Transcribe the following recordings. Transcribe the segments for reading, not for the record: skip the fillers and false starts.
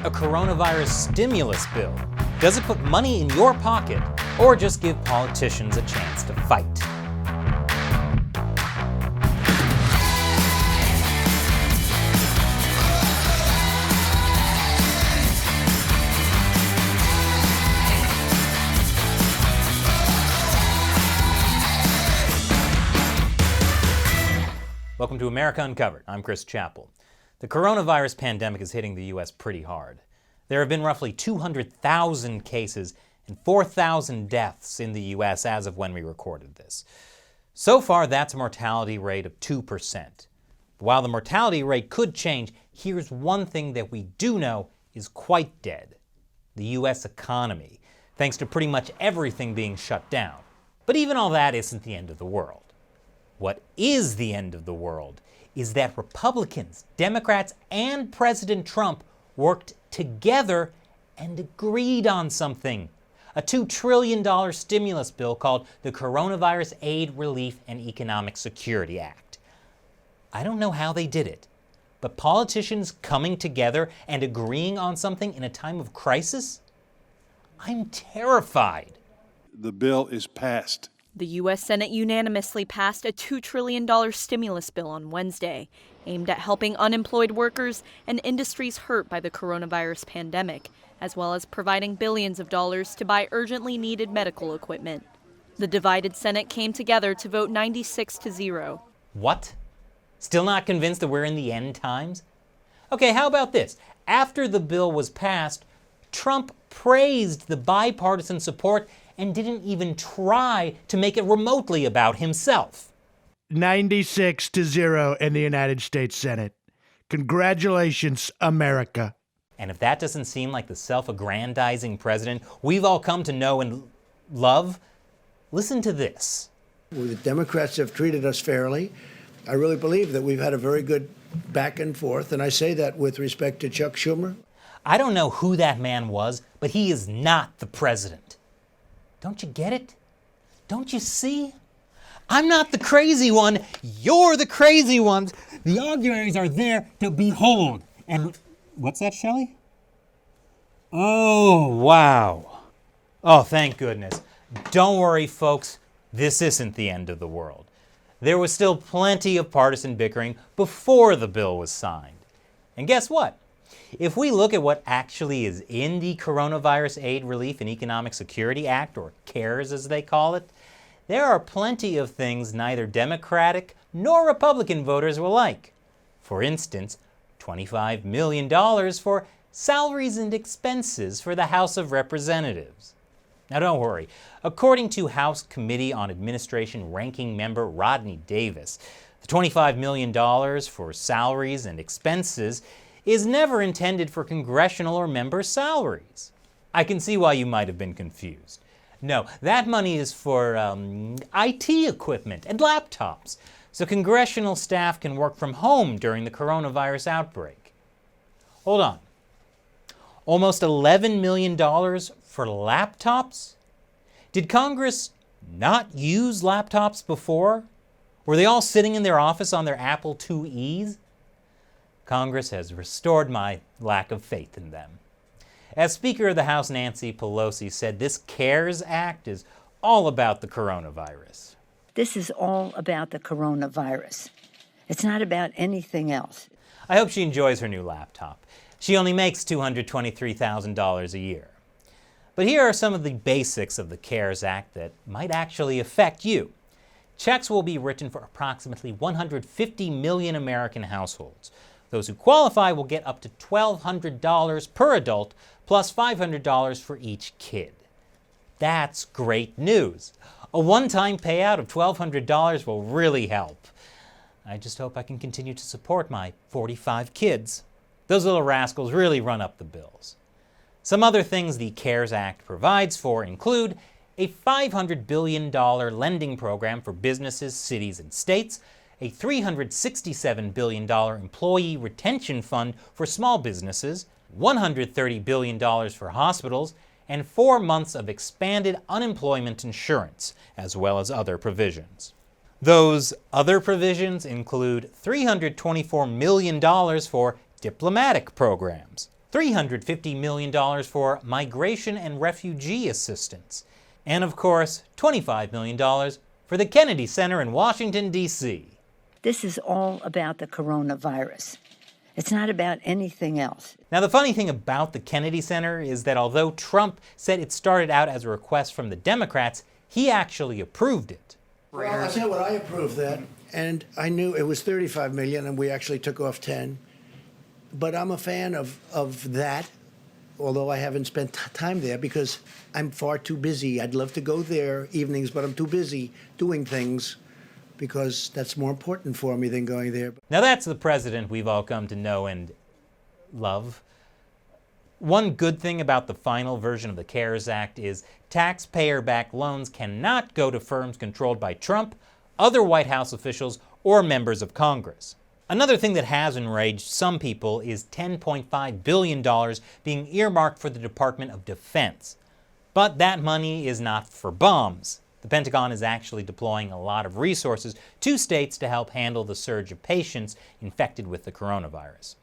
a coronavirus stimulus bill? Does it put money in your pocket, or just give politicians a chance to fight? Welcome to America Uncovered. I'm Chris Chappell. The coronavirus pandemic is hitting the U.S. pretty hard. There have been roughly 200,000 cases and 4,000 deaths in the U.S. as of when we recorded this. So far, that's a mortality rate of 2%. While the mortality rate could change, here's one thing that we do know is quite dead: the U.S. economy, thanks to pretty much everything being shut down. But even all that isn't the end of the world. What is the end of the world is that Republicans, Democrats, and President Trump worked together and agreed on something: a $2 trillion stimulus bill called the Coronavirus Aid, Relief, and Economic Security Act. I don't know how they did it, but politicians coming together and agreeing on something in a time of crisis? I'm terrified. The bill is passed. The U.S. Senate unanimously passed a $2 trillion stimulus bill on Wednesday, aimed at helping unemployed workers and industries hurt by the coronavirus pandemic, as well as providing billions of dollars to buy urgently needed medical equipment. The divided Senate came together to vote 96-0. What? Still not convinced that we're in the end times? Okay, how about this? After the bill was passed, Trump praised the bipartisan support and didn't even try to make it remotely about himself. 96-0 in the United States Senate. Congratulations, America. And if that doesn't seem like the self-aggrandizing president we've all come to know and love, listen to this. The Democrats have treated us fairly. I really believe that we've had a very good back and forth, and I say that with respect to Chuck Schumer. I don't know who that man was, but he is not the president. Don't you get it? Don't you see? I'm not the crazy one. You're the crazy ones. The auguries are there to behold. And what's that, Shelley? Oh, wow. Oh, thank goodness. Don't worry, folks. This isn't the end of the world. There was still plenty of partisan bickering before the bill was signed. And guess what? If we look at what actually is in the Coronavirus Aid, Relief, and Economic Security Act, or CARES as they call it, there are plenty of things neither Democratic nor Republican voters will like. For instance, $25 million for salaries and expenses for the House of Representatives. Now don't worry. According to House Committee on Administration Ranking Member Rodney Davis, the $25 million for salaries and expenses is never intended for congressional or member salaries. I can see why you might have been confused. No, that money is for IT equipment and laptops, so congressional staff can work from home during the coronavirus outbreak. Hold on. Almost $11 million for laptops? Did Congress not use laptops before? Were they all sitting in their office on their Apple IIes? Congress has restored my lack of faith in them. As Speaker of the House Nancy Pelosi said, this CARES Act is all about the coronavirus. This is all about the coronavirus. It's not about anything else. I hope she enjoys her new laptop. She only makes $223,000 a year. But here are some of the basics of the CARES Act that might actually affect you. Checks will be written for approximately 150 million American households. Those who qualify will get up to $1,200 per adult, plus $500 for each kid. That's great news. A one-time payout of $1,200 will really help. I just hope I can continue to support my 45 kids. Those little rascals really run up the bills. Some other things the CARES Act provides for include a $500 billion lending program for businesses, cities, and states, a $367 billion employee retention fund for small businesses, $130 billion for hospitals, and 4 months of expanded unemployment insurance, as well as other provisions. Those other provisions include $324 million for diplomatic programs, $350 million for migration and refugee assistance, and of course, $25 million for the Kennedy Center in Washington, D.C. This is all about the coronavirus. It's not about anything else. Now, the funny thing about the Kennedy Center is that although Trump said it started out as a request from the Democrats, he actually approved it. Well, I tell you what, I approved that, and I knew it was $35 million, and we actually took off 10. But I'm a fan of that, although I haven't spent time there because I'm far too busy. I'd love to go there evenings, but I'm too busy doing things because that's more important for me than going there. Now, that's the president we've all come to know and love. One good thing about the final version of the CARES Act is taxpayer-backed loans cannot go to firms controlled by Trump, other White House officials, or members of Congress. Another thing that has enraged some people is $10.5 billion being earmarked for the Department of Defense. But that money is not for bombs. The Pentagon is actually deploying a lot of resources to states to help handle the surge of patients infected with the coronavirus.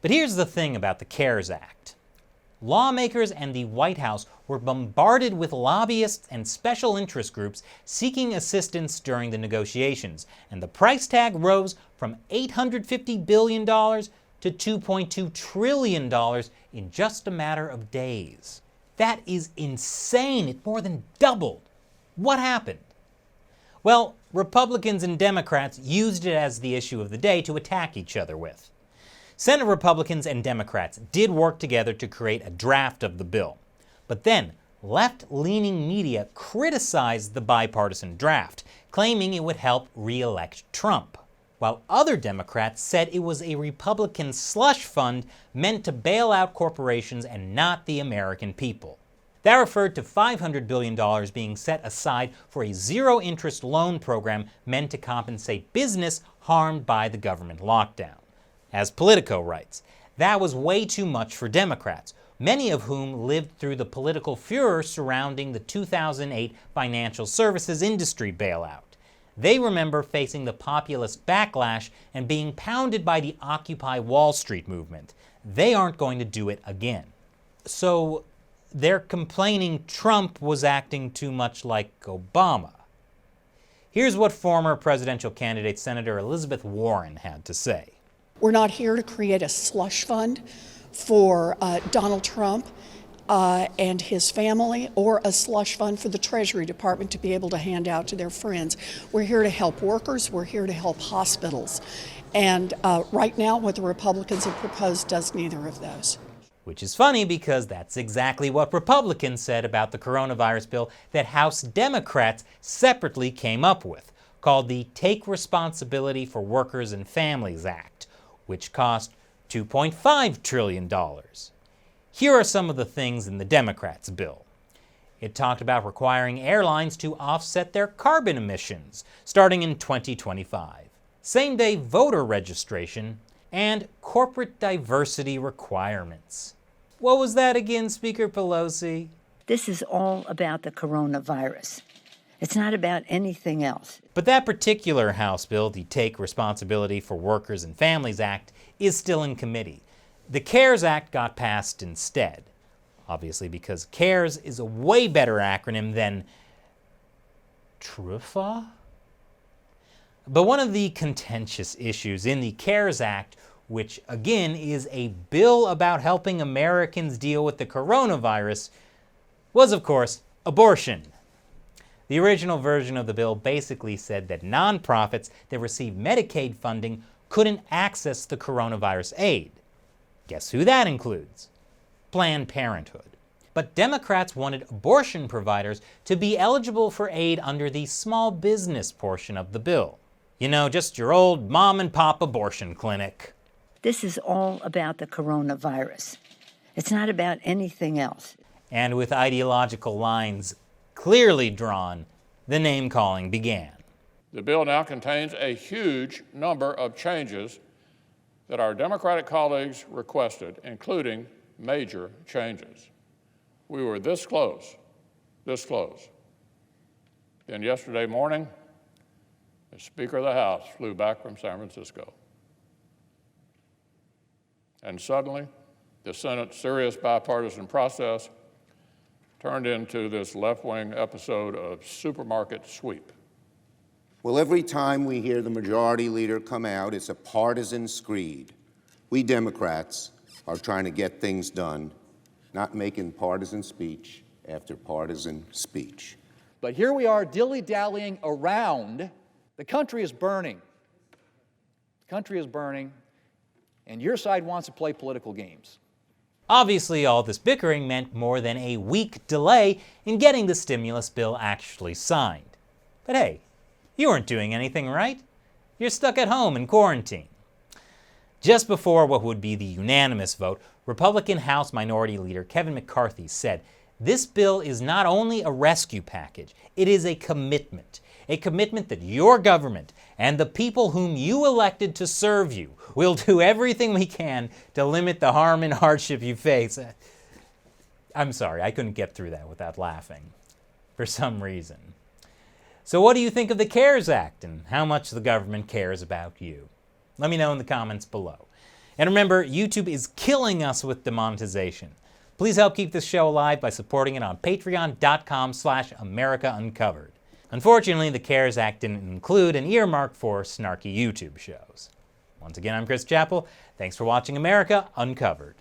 But here's the thing about the CARES Act. Lawmakers and the White House were bombarded with lobbyists and special interest groups seeking assistance during the negotiations, and the price tag rose from $850 billion to $2.2 trillion in just a matter of days. That is insane. It more than doubled. What happened? Well, Republicans and Democrats used it as the issue of the day to attack each other with. Senate Republicans and Democrats did work together to create a draft of the bill. But then, left-leaning media criticized the bipartisan draft, claiming it would help re-elect Trump, while other Democrats said it was a Republican slush fund meant to bail out corporations and not the American people. That referred to $500 billion being set aside for a zero-interest loan program meant to compensate business harmed by the government lockdown. As Politico writes, that was way too much for Democrats, many of whom lived through the political furor surrounding the 2008 financial services industry bailout. They remember facing the populist backlash and being pounded by the Occupy Wall Street movement. They aren't going to do it again. So they're complaining Trump was acting too much like Obama. Here's what former presidential candidate Senator Elizabeth Warren had to say. We're not here to create a slush fund for Donald Trump and his family, or a slush fund for the Treasury Department to be able to hand out to their friends. We're here to help workers. We're here to help hospitals. And right now, what the Republicans have proposed does neither of those. Which is funny because that's exactly what Republicans said about the coronavirus bill that House Democrats separately came up with, called the Take Responsibility for Workers and Families Act, which cost $2.5 trillion. Here are some of the things in the Democrats' bill. It talked about requiring airlines to offset their carbon emissions starting in 2025, same-day voter registration, and corporate diversity requirements. What was that again, Speaker Pelosi? This is all about the coronavirus. It's not about anything else. But that particular House bill, the Take Responsibility for Workers and Families Act, is still in committee. The CARES Act got passed instead, obviously because CARES is a way better acronym than TRUFA? But one of the contentious issues in the CARES Act, which again is a bill about helping Americans deal with the coronavirus, was of course abortion. The original version of the bill basically said that nonprofits that receive Medicaid funding couldn't access the coronavirus aid. Guess who that includes? Planned Parenthood. But Democrats wanted abortion providers to be eligible for aid under the small business portion of the bill. You know, just your old mom and pop abortion clinic. This is all about the coronavirus. It's not about anything else. And with ideological lines clearly drawn, the name-calling began. The bill now contains a huge number of changes that our Democratic colleagues requested, including major changes. We were this close. Then yesterday morning, the Speaker of the House flew back from San Francisco. And suddenly, the Senate's serious bipartisan process turned into this left-wing episode of supermarket sweep. Well, every time we hear the majority leader come out, it's a partisan screed. We Democrats are trying to get things done, not making partisan speech after partisan speech. But here we are dilly-dallying around. The country is burning. The country is burning, and your side wants to play political games. Obviously, all this bickering meant more than a week delay in getting the stimulus bill actually signed. But hey, you weren't doing anything, right? You're stuck at home in quarantine. Just before what would be the unanimous vote, Republican House Minority Leader Kevin McCarthy said, "This bill is not only a rescue package, it is a commitment that your government and the people whom you elected to serve you will do everything we can to limit the harm and hardship you face." I'm sorry, I couldn't get through that without laughing, for some reason. So what do you think of the CARES Act and how much the government cares about you? Let me know in the comments below. And remember, YouTube is killing us with demonetization. Please help keep this show alive by supporting it on patreon.com/AmericaUncovered. Unfortunately, the CARES Act didn't include an earmark for snarky YouTube shows. Once again, I'm Chris Chappell. Thanks for watching America Uncovered.